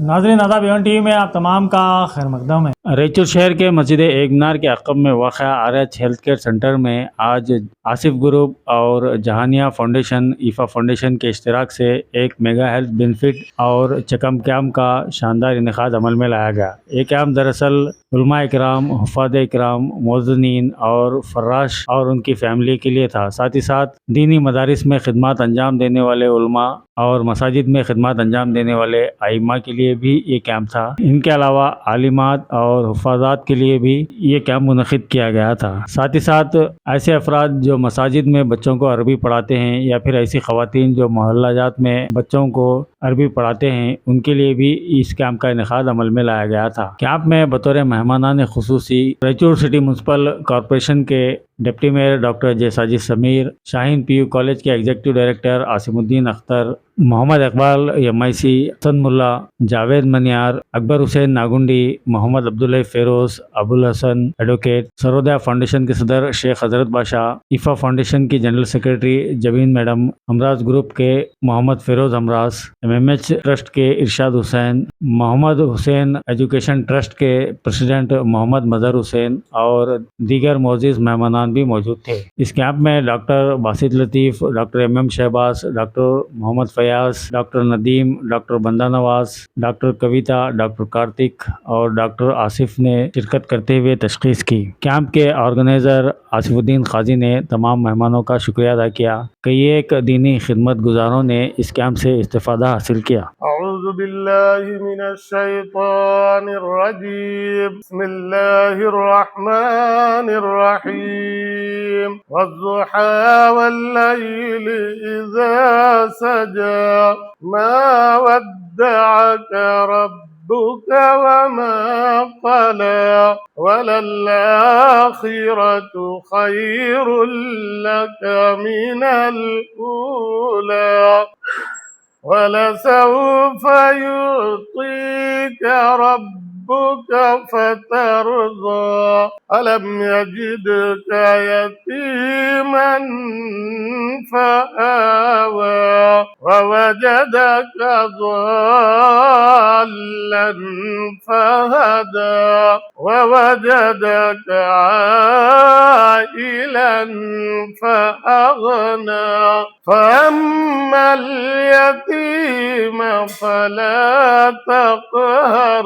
नाज़रीन आदाब, Avon TV में आप तमाम का खैर मकदम है। रैचूर शहर के मस्जिद एक मीनार के अक़ब में वाक़ आरएच हेल्थ केयर सेंटर में आज आसिफ ग्रुप और जहानिया फाउंडेशन ईफा फाउंडेशन के इश्तिराक से एक मेगा हेल्थ बेनिफिट और चकम कैम्प का शानदार इनेकाद अमल में लाया गया। ये कैम्प दरअसल उलमा इकराम, हुफ़ाद इकराम, मुअज़्ज़िनीन और फर्राश और उनकी फैमिली के लिए था। साथ ही साथ दीनी मदारिस में खिदमत अंजाम देने वाले उलमा और मसाजिद में खिदमत अंजाम देने वाले आइम्मा के लिए भी ये कैंप था। इनके अलावा आलिमात और हुफ़ाज़ात के लिए भी ये कैंप मुनक़िद किया गया था। साथ ही साथ ऐसे अफराद जो मसाजिद में बच्चों को अरबी पढ़ाते हैं या फिर ऐसी ख़वातीन जो मोहल्ला जात में बच्चों को अरबी पढ़ाते हैं, उनके लिए भी इस कैंप का इनेकाद अमल में लाया गया था। कैंप में बतौर मेहमानान ख़ुसूसी रैचूर सिटी म्यूनसिपल कॉरपोरेशन के डिप्टी मेयर डॉक्टर जयसाजी समीर, शाहीन पीयू कॉलेज के एग्जीक्यूटिव डायरेक्टर आसिमुद्दीन अख्तर, मोहम्मद इकबाल यमाइसी, हसन मुल्ला, जावेद मनियार, अकबर हुसैन नागुंडी, मोहम्मद अब्दुल्ला फेरोज, अबुल हसन एडवोकेट, सरोदया फाउंडेशन के सदर शेख हजरत बादशाह, ईफा फाउंडेशन की general secretary Jabeen madam, Humraj group के मोहम्मद फेरोज हमराज, MMH ट्रस्ट के इरशाद हुसैन, मोहम्मद हुसैन एजुकेशन ट्रस्ट के प्रेसिडेंट मोहम्मद मजहर हुसैन और दीगर मोअज़्ज़िज़ मेहमानान भी मौजूद थे। इस कैंप में doctor Basit Latif, doctor MM Shahbaz, doctor Mohammed Fayaz, doctor Nadeem, doctor Banda Nawaz, doctor Kavita, doctor Kartik और डॉक्टर आसिफ ने शिरकत करते हुए तशख़ीस की। कैंप के ऑर्गेनाइज़र आसिफुद्दीन खाजी ने तमाम मेहमानों का शुक्रिया अदा किया। कई एक दीनी खिदमत गुजारों ने इस कैंप से इस्तिफ़ादा हासिल किया। अऊज़ु बिल्लाहि मिनश शैतानिर रजीम, बिस्मिल्लाहिर रहमानिर रहीम, वज़्ज़ुहा वल्लैलि इज़ा सजा, मा वद्दअका रब्बुका वमा क़ला, वलल्लाखिरतु खैरुल लका मिनल ऊला, वलसौफ युअतीका रब्बुका फतरज़ा, अलम यजिदका यतीमन फआवा, ववजदका ज़ाल्लन फहदा, ववजदका आइलन फअग़ना, फअम्मल यतीम फला तक़हर,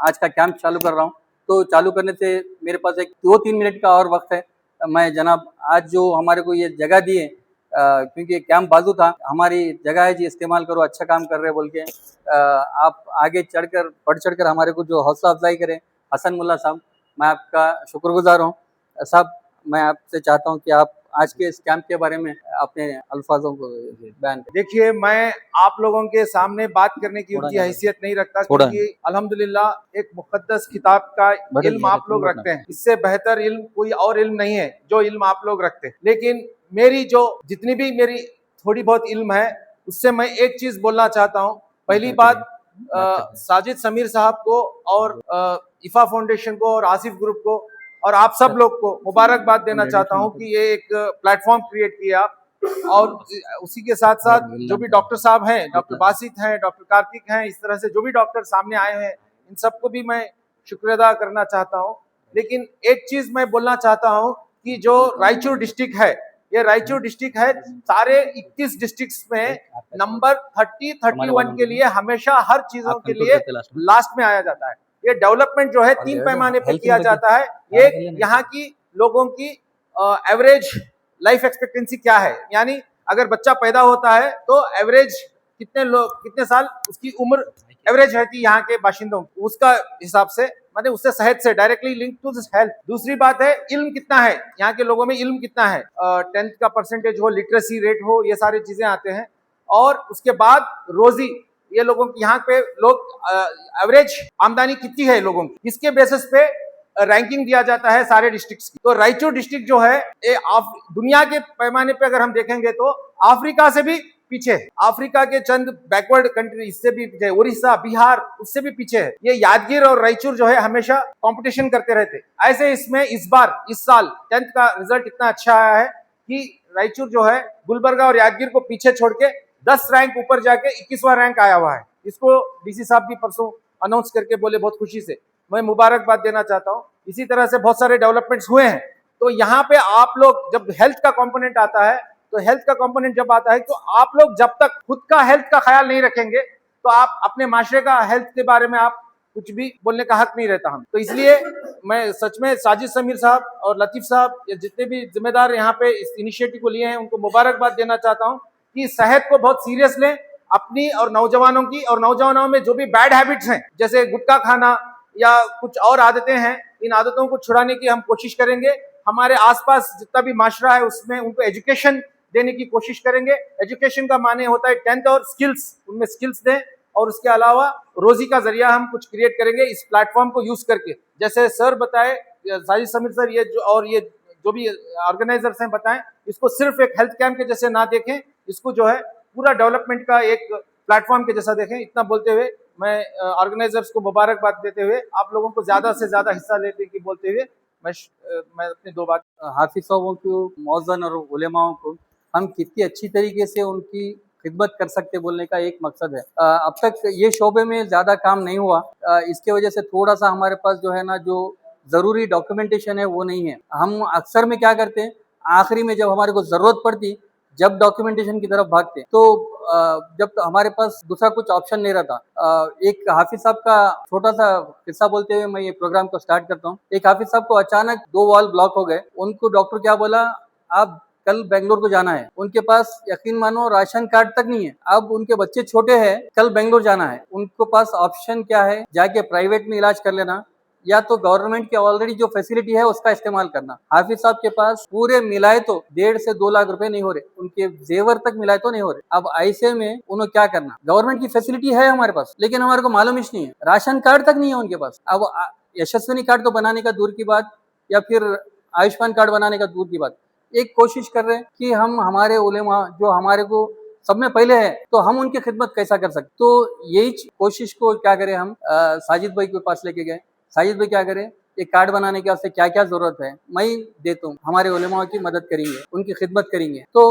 आज का कैंप चालू कर रहा हूँ, तो चालू करने से मेरे पास एक 2-3 मिनट का और वक्त है। मैं जनाब आज जो हमारे को ये जगह दी है, क्योंकि कैंप बाजू था, हमारी जगह है जी, इस्तेमाल करो, अच्छा काम कर रहे बोल के आप आगे बढ़ चढ़कर हमारे को जो हौसला अफजाई करें, हसन मुल्ला साहब, मैं आपका शुक्रगुजार हूँ। साहब, मैं आपसे चाहता हूँ कि आप आज के इस कैंप के बारे में अपने अल्फाजों को बयान करें। देखिए, मैं आप लोगों के सामने बात करने की उनकी हैसियत नहीं रखता, क्योंकि अल्हम्दुलिल्लाह एक मुक़द्दस किताब का इल्म आप लोग रखते हैं। इससे बेहतर इल्म कोई और इल्म नहीं है जो इल्म आप लोग रखते हैं। लेकिन मेरी जितनी भी मेरी थोड़ी बहुत इल्म है, उससे मैं एक चीज बोलना चाहता हूँ। पहली बात, साजिद समीर साहब को और ईफा फाउंडेशन को और आसिफ ग्रुप को और आप सब लोग को मुबारकबाद देना चाहता हूँ कि ये एक प्लेटफॉर्म क्रिएट किया। और उसी के साथ साथ जो भी डॉक्टर साहब हैं, डॉक्टर बासित हैं, डॉक्टर कार्तिक हैं, इस तरह से जो भी डॉक्टर सामने आए हैं, इन सबको भी मैं शुक्रिया अदा करना चाहता हूँ। लेकिन एक चीज मैं बोलना चाहता हूँ कि जो रायचूर डिस्ट्रिक्ट है, ये रायचूर डिस्ट्रिक्ट है, सारे 21 डिस्ट्रिक्ट्स में नंबर 30-31 के लिए हमेशा हर चीजों के लिए लास्ट में आया जाता है। ये डेवलपमेंट जो है 3 पैमाने पे किया जाता है। एक, यहाँ की लोगों की एवरेज लाइफ एक्सपेक्टेंसी क्या है, यानी अगर बच्चा पैदा होता है तो एवरेज कितने साल उसकी उम्र एवरेज रहती है यहाँ के बाशिंदों, उसका हिसाब से, मतलब उससे सेहत से directly link to this health. दूसरी बात है, इल्म कितना है, यहाँ के लोगों में इल्म कितना है, 10th का परसेंटेज हो, लिटरेसी रेट हो, ये सारी चीजें आते हैं। और उसके बाद रोजी, ये लोगों की यहाँ पे लोग एवरेज आमदनी कितनी है लोगों की, इसके बेसिस पे रैंकिंग दिया जाता है सारे डिस्ट्रिक्ट्स की। तो रायचूर डिस्ट्रिक्ट जो है ये दुनिया के पैमाने पे अगर हम देखेंगे तो अफ्रीका से भी पीछे है। अफ्रीका के चंद बैकवर्ड कंट्री इससे भी पीछे, उड़ीसा, बिहार उससे भी पीछे है। ये यादगीर और रायचूर जो है हमेशा कंपटीशन करते रहते। ऐसे इसमें इस साल 10th का रिजल्ट इतना अच्छा आया है कि रायचूर जो है गुलबर्गा और यादगीर को पीछे छोड़ के 10 रैंक ऊपर जाके 21वां रैंक आया हुआ है। इसको डीसी साहब भी परसों अनाउंस करके बोले, बहुत खुशी से मैं मुबारकबाद देना चाहता हूँ। इसी तरह से बहुत सारे डेवलपमेंट्स हुए हैं। तो यहाँ पे आप लोग जब हेल्थ का कंपोनेंट आता है, तो हेल्थ का कंपोनेंट जब आता है तो आप लोग जब तक खुद का हेल्थ का ख्याल नहीं रखेंगे तो आप अपने माशरे का हेल्थ के बारे में आप कुछ भी बोलने का हक नहीं रहता हम। तो इसलिए मैं सच में साजिद समीर साहब और लतीफ साहब, ये जितने भी जिम्मेदार यहाँ पे इस इनिशिएटिव को लिए हैं, उनको मुबारकबाद देना चाहता हूँ कि सेहत को बहुत सीरियस लें अपनी और नौजवानों की। और नौजवानों में जो भी बैड हैबिट्स हैं, जैसे गुटखा खाना या कुछ और आदतें हैं, इन आदतों को छुड़ाने की हम कोशिश करेंगे। हमारे आसपास जितना भी माशरा है उसमें उनको एजुकेशन देने की कोशिश करेंगे। एजुकेशन का माने होता है 10th और स्किल्स, उनमें स्किल्स दें। और उसके अलावा रोजी का जरिया हम कुछ क्रिएट करेंगे इस प्लेटफॉर्म को यूज करके। जैसे सर बताए, साजिद समीर सर, ये जो भी ऑर्गेनाइजर्स हैं बताएं, इसको सिर्फ एक हेल्थ कैंप के जैसे ना देखें, इसको जो है पूरा डेवलपमेंट का एक प्लेटफॉर्म के जैसा देखें। इतना बोलते हुए मैं ऑर्गेनाइजर्स को मुबारकबाद देते हुए, आप लोगों को ज्यादा से ज्यादा हिस्सा लेने की बोलते हुए मैं अपनी दो बात। हाफिज साहबों को, मौज़न और उलेमाओं को हम कितनी अच्छी तरीके से उनकी खिदमत कर सकते बोलने का एक मकसद है। अब तक ये शोबे में ज़्यादा काम नहीं हुआ, इसके वजह से थोड़ा सा हमारे पास जो है ना, जो ज़रूरी डॉक्यूमेंटेशन है वो नहीं है। हम अक्सर में क्या करते हैं, आखिरी में जब हमारे को ज़रूरत पड़ती, जब डॉक्यूमेंटेशन की तरफ भागते, तो जब तो हमारे पास दूसरा कुछ ऑप्शन नहीं रहता। एक हाफिज साहब का छोटा सा किस्सा बोलते हुए मैं ये प्रोग्राम को स्टार्ट करता हूँ। एक हाफिज साहब को अचानक 2 वाल ब्लॉक हो गए। उनको डॉक्टर क्या बोला, आप कल बेंगलोर को जाना है। उनके पास यकीन मानो राशन कार्ड तक नहीं है। अब उनके बच्चे छोटे हैं, कल बेंगलोर जाना है। उनके पास ऑप्शन क्या है, जाके प्राइवेट में इलाज कर लेना या तो गवर्नमेंट की ऑलरेडी जो फैसिलिटी है उसका इस्तेमाल करना। हाफिज साहब के पास पूरे मिलाए तो 1.5 से 2 लाख रुपए नहीं हो रहे, उनके जेवर तक मिलाए तो नहीं हो रहे। अब ऐसे में उन्हें क्या करना, गवर्नमेंट की फैसिलिटी है हमारे पास, लेकिन हमारे को मालूम ही नहीं है, राशन कार्ड तक नहीं है उनके पास। अब यशस्विनी कार्ड तो बनाने का दूर की बात, या फिर आयुष्मान कार्ड बनाने का दूर की बात, एक कोशिश कर रहे हैं कि हम हमारे उलेमा जो हमारे को सब में पहले है, तो हम उनकी खिदमत कैसा कर सकते। तो यही कोशिश को क्या करें, हम साजिद भाई के पास लेके गए। साजिद भाई क्या करें, एक कार्ड बनाने के वास्ते क्या क्या जरूरत है मैं देता हूँ, हमारे उलेमा की मदद करेंगे, उनकी खिदमत करेंगे। तो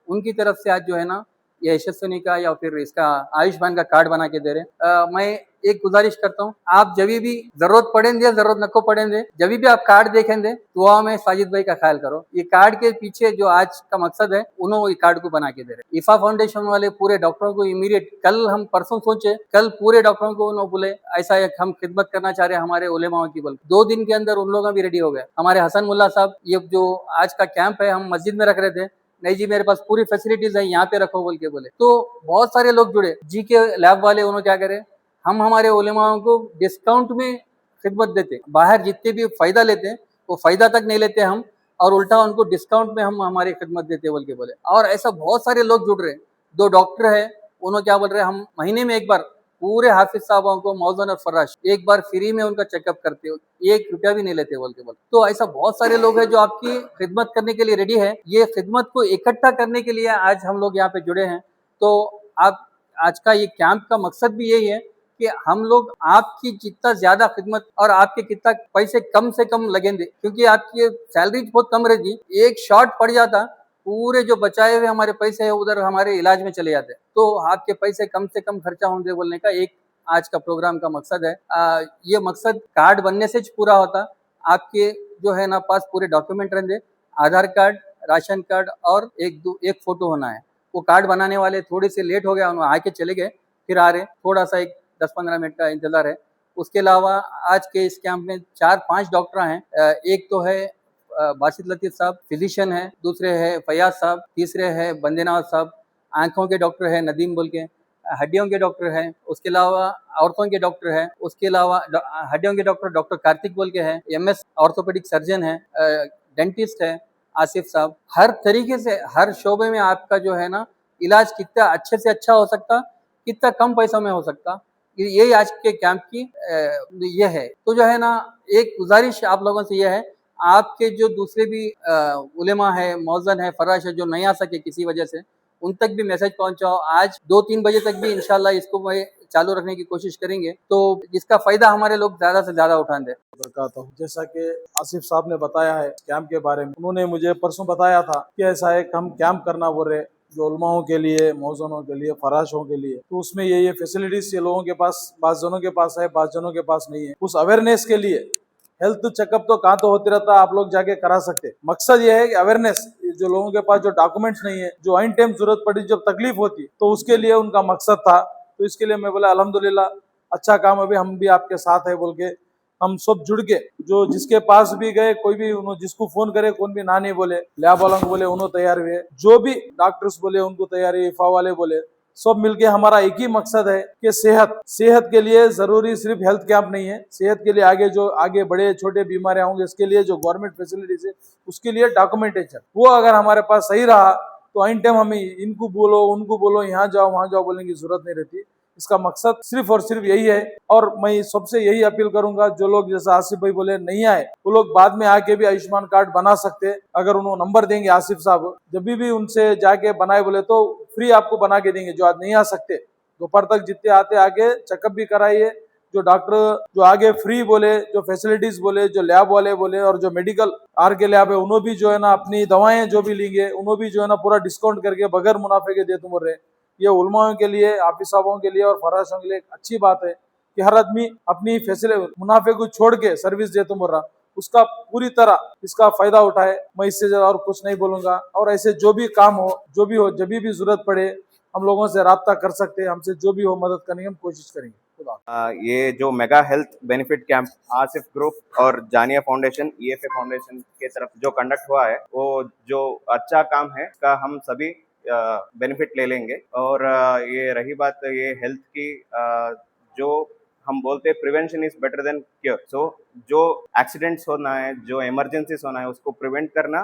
उनकी तरफ से आज जो है ना, ये यशस्विनी का या फिर इसका आयुष्मान का कार्ड बना के दे रहे। मैं एक गुजारिश करता हूँ, आप जब भी जरूरत पड़ेंगे, जरूरत नको पड़ेंगे, जब भी आप कार्ड देखेंगे तो में साजिद भाई का ख्याल करो। ये कार्ड के पीछे जो आज का मकसद है, उन्होंने कार्ड को बना के दे रहे। इफा फाउंडेशन वाले पूरे डॉक्टरों को इमीडिएट, कल हम परसों सोचे, कल पूरे डॉक्टरों को उन्होंने बोले ऐसा एक हम खिदमत करना चाह रहे हैं हमारे उलेमाओं की। बल 2 दिन के अंदर उन लोग भी रेडी हो गए। हमारे हसन मुल्ला साहब, ये जो आज का कैंप है हम मस्जिद में रख रहे थे, नहीं जी मेरे पास पूरी फैसिलिटीज है, यहाँ पे रखो बोल के बोले। तो बहुत सारे लोग जुड़े। जी के लैब वाले उन्होंने क्या करे, हम हमारे उलेमाओं को डिस्काउंट में खिदमत देते, बाहर जितने भी फायदा लेते हैं वो फायदा तक नहीं लेते हम, और उल्टा उनको डिस्काउंट में हम हमारी खिदमत देते बोल के बोले। और ऐसा बहुत सारे लोग जुड़ रहे। 2 डॉक्टर है, उन्होंने क्या बोल रहे, हम महीने में एक बार पूरे हाफिज साहबों को, मौजन और फराश, एक बार फ्री में उनका चेकअप करते हो, 1 रुपया भी नहीं लेते बोल के बोल। तो ऐसा बहुत सारे लोग हैं जो आपकी खिदमत करने के लिए रेडी है। ये खिदमत को इकट्ठा करने के लिए आज हम लोग यहाँ पे जुड़े हैं। तो आप आज का ये कैंप का मकसद भी यही है कि हम लोग आपकी जितना ज्यादा खिदमत और आपके कितना पैसे कम से कम लगेंगे, क्योंकि आपकी सैलरी बहुत कम रहेगी। एक शॉर्ट पड़ जाता, पूरे जो बचाए हुए हमारे पैसे है उधर हमारे इलाज में चले जाते। तो आपके पैसे कम से कम खर्चा होंगे बोलने का एक आज का प्रोग्राम का मकसद है। ये मकसद कार्ड बनने से पूरा होता। आपके जो है ना पास पूरे डॉक्यूमेंट रहेंगे, आधार कार्ड, राशन कार्ड और एक फोटो होना है। वो कार्ड बनाने वाले थोड़े से लेट हो गया, उन्होंने आके चले गए, फिर आ रहे, थोड़ा सा एक 10-15 मिनट का इंतजार है। उसके अलावा आज के इस कैंप में 4-5 डॉक्टर हैं। एक तो है बासित लतीफ साहब, फिजिशियन है, दूसरे है फयाज साहब, तीसरे है बंदेनाज साहब, आंखों के डॉक्टर है नदीम बोल के, हड्डियों के डॉक्टर हैं, उसके अलावा औरतों के डॉक्टर हैं, उसके अलावा हड्डियों के डॉक्टर डॉक्टर कार्तिक बोल के हैं, MS ऑर्थोपेडिक सर्जन है, डेंटिस्ट है आसिफ साहब। हर तरीके से हर शोबे में आपका जो है ना इलाज कितना अच्छे से अच्छा हो सकता, कितना कम पैसों में हो सकता, ये आज के कैंप की ये है। तो जो है ना, एक गुजारिश आप लोगों से ये है, आपके जो दूसरे भी उलेमा है, मौज़न है, फराश है, जो नहीं आ सके किसी वजह से, उन तक भी मैसेज पहुंचाओ। आज 2-3 बजे तक भी इंशाल्लाह इसको चालू रखने की कोशिश करेंगे, तो इसका फायदा हमारे लोग ज्यादा से ज्यादा उठाएं दे। जैसा कि आसिफ साहब ने बताया है कैंप के बारे में, उन्होंने मुझे परसों बताया था कि ऐसा एक हम कैंप करना बोल रहे, जो उलमाओं के लिए, मौज़नों के लिए, फराशों के लिए। तो उसमें ये फैसिलिटीज ये लोगों के पास, बाज़ जनों के पास है, बाज़ जनों के पास नहीं है। उस अवेयरनेस के लिए हेल्थ चेकअप तो कहाँ तो होती रहता है, आप लोग जाके करा सकते। मकसद ये है कि अवेयरनेस, जो लोगों के पास जो डॉक्यूमेंट्स नहीं है, जो आइन टाइम जरूरत पड़ी, जब तकलीफ होती, तो उसके लिए उनका मकसद था। तो इसके लिए मैं बोला अल्हम्दुलिल्लाह, अच्छा काम, अभी हम भी आपके साथ है बोल के हम सब जुड़ के, जो जिसके पास भी गए, कोई भी जिसको फोन करे, कौन भी ना नहीं बोले, लैब वालों को बोले, उन्होंने तैयार हुए, जो भी डॉक्टर्स बोले उनको तैयार हुए, इफा वाले बोले, सब मिलके हमारा एक ही मकसद है कि सेहत के लिए जरूरी सिर्फ हेल्थ कैंप नहीं है, सेहत के लिए आगे बड़े छोटे बीमारियां होंगे, इसके लिए जो गवर्नमेंट फैसिलिटीज है, उसके लिए डॉक्यूमेंटेशन, वो अगर हमारे पास सही रहा तो आइन टाइम हमें इनको बोलो, उनको बोलो, यहाँ जाओ वहां जाओ बोलने की जरूरत नहीं रहती। इसका मकसद सिर्फ और सिर्फ यही है। और मैं सबसे यही अपील करूंगा, जो लोग जैसा आसिफ भाई बोले नहीं आए, वो लोग बाद में आके भी आयुष्मान कार्ड बना सकते। अगर उन्होंने नंबर देंगे आसिफ साहब, जब भी उनसे जाके बनाए बोले तो फ्री आपको बना के देंगे। जो आज नहीं आ सकते, दोपहर तक जितने आते आके चेकअप भी कराइए। जो डॉक्टर जो आगे फ्री बोले, जो फैसिलिटीज बोले, जो लैब वाले बोले, और जो मेडिकल आर के लैब है, उन्होंने भी जो है ना अपनी दवाएं जो भी लेंगे, उन्होंने भी जो है ना पूरा डिस्काउंट करके बगैर मुनाफे के दे तुम रहे। ये उलमाओं के लिए, हाफिज साहबों के लिए और फराशों के लिए एक अच्छी बात है कि हर आदमी अपनी मुनाफे को छोड़ के सर्विस दे तुम रहा, उसका पूरी तरह इसका फायदा उठाए। मैं इससे ज्यादा और कुछ नहीं बोलूंगा। और ऐसे जो भी काम हो, जो भी हो, जब भी जरूरत पड़े, हम लोगों से राब्ता कर सकते हैं, हमसे जो भी हो मदद करने की हम कोशिश करेंगे। ये जो mega health benefit camp Asif group और जानिया फाउंडेशन, EFA फाउंडेशन के तरफ जो कंडक्ट हुआ है, वो जो अच्छा काम है, का हम सभी बेनिफिट ले लेंगे। और ये रही बात ये हेल्थ की, जो हम बोलते हैं prevention is better than cure. So जो एक्सीडेंट्स होना है, जो इमरजेंसीज होना है, उसको प्रिवेंट करना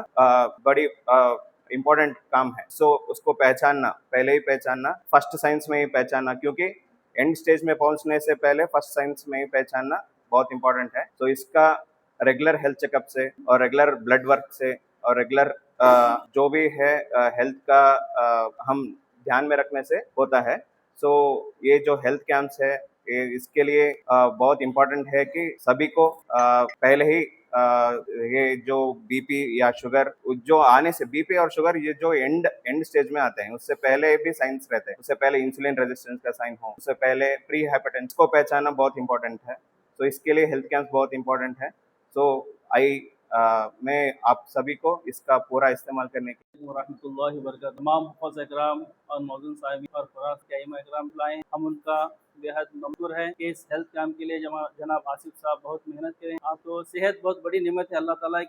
बड़ी इम्पोर्टेंट काम है। सो उसको पहचानना, पहले ही पहचानना, फर्स्ट साइंस में ही पहचानना, क्योंकि एंड स्टेज में पहुंचने से पहले फर्स्ट साइंस में ही पहचानना बहुत इंपॉर्टेंट है। तो इसका रेगुलर हेल्थ चेकअप से और रेगुलर ब्लड वर्क से और रेगुलर जो भी है हेल्थ का हम ध्यान में रखने से होता है। सो ये जो हेल्थ कैंप्स है, इसके लिए बहुत इम्पोर्टेंट है कि सभी को पहले ही ये जो बीपी या शुगर, जो आने से बीपी और शुगर, ये जो एंड स्टेज में आते हैं, उससे पहले भी साइंस रहते हैं। उससे पहले इंसुलिन रेजिस्टेंस का साइन हो, उससे पहले प्री हाइपरटेंशन को पहचानना बहुत इंपॉर्टेंट है। तो इसके लिए हेल्थ कैंप बहुत इंपॉर्टेंट है। सो मैं आप सभी को इसका पूरा इस्तेमाल करने की रहमतुल्लाहि व बरकातहू। तमाम हुफ़ाज़ इकराम और मौज़ून साहिबीन और फराज़ के अइम्मा इकराम लाएँ, हम उनका बेहद ममनून है कि इस हेल्थ कैंप के लिए जनाब आसिफ साहब बहुत मेहनत करें। आप तो सेहत बहुत बड़ी नेमत है अल्लाह ताला,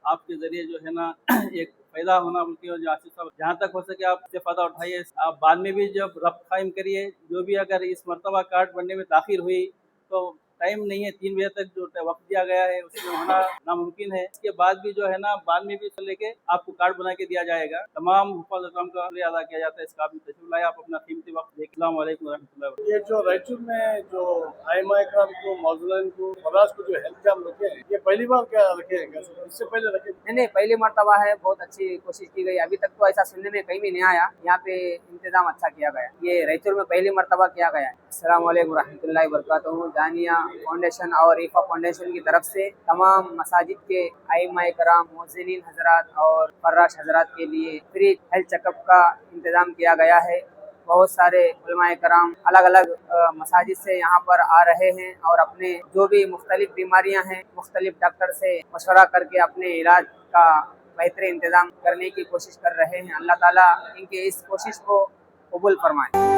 आपके ज़रिए जो है ना एक फ़ायदा होना मुमकिन हो। जो आसिफ साहब जहाँ तक हो सके आप इससे फ़ायदा उठाइए। आप बाद में भी जब रब्त कायम करिए, जो भी अगर इस मरतबा कार्ड बनने में ताख़ीर हुई तो टाइम नहीं है, 3 बजे तक जो वक्त दिया गया है उसमें होना नामुमकिन है। इसके बाद भी जो है ना, बाद में भी लेके आपको कार्ड बना के दिया जाएगा। तमाम हुफ़ाज़ इकराम का शुक्रिया अदा किया जाता है। इसका भी तशरीफ़ लाए, आप अपना कीमती वक्त दें। अस्सलाम वालेकुम व रहमतुल्लाहि व बरकातहू। ये जो रायचूर में जो आइमा इकराम को, मौज़ून को, फराज को जो हेल्थ कैंप रखे हैं, ये पहली बार क्या रखे हैं? इससे पहले रखे नहीं, पहली मरतबा है। बहुत अच्छी कोशिश की गई। अभी तक तो ऐसा सुनने में कहीं भी नहीं आया। यहाँ पे इंतजाम अच्छा किया गया। ये रायचूर में पहली मरतबा किया गया है। अस्सलाम वालेकुम रहमतुल्लाहि व बरकातहू। जानिया फाउंडेशन और ईफा फाउंडेशन की तरफ से तमाम मसाजिद के आइमा इकराम, मुअज्जिनीन हजरात और फर्राश हजरात के लिए फ्री हेल्थ चेकअप का इंतजाम किया गया है। बहुत सारे उलमा इकराम अलग अलग मसाजिद से यहाँ पर आ रहे हैं और अपने जो भी मुख्तलिफ बीमारियाँ हैं, मुख्तलिफ डॉक्टर से मशवरा करके अपने इलाज का बेहतर इंतजाम करने की कोशिश कर रहे हैं। अल्लाह ताला इनके इस कोशिश को कबूल फरमाए।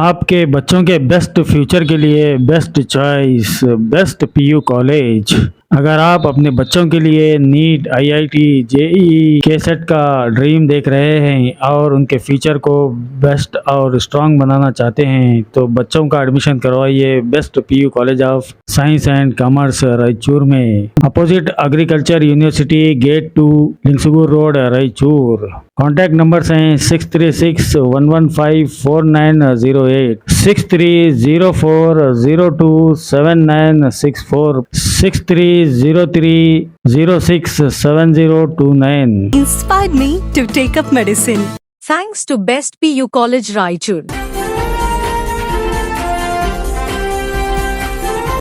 आपके बच्चों के बेस्ट फ्यूचर के लिए best choice best PU college. अगर आप अपने बच्चों के लिए नीट, आईआईटी, जेईई, केसेट का ड्रीम देख रहे हैं और उनके फ्यूचर को बेस्ट और स्ट्रांग बनाना चाहते हैं तो बच्चों का एडमिशन करवाइए best PU college of science and commerce Raichur में, opposite agriculture university, gate 2, Lingsugur road, Raichur. Contact numbers हैं 6361154908, 6304027964, 6303067029। Inspired me to take up medicine. Thanks to Best PU College Raichur.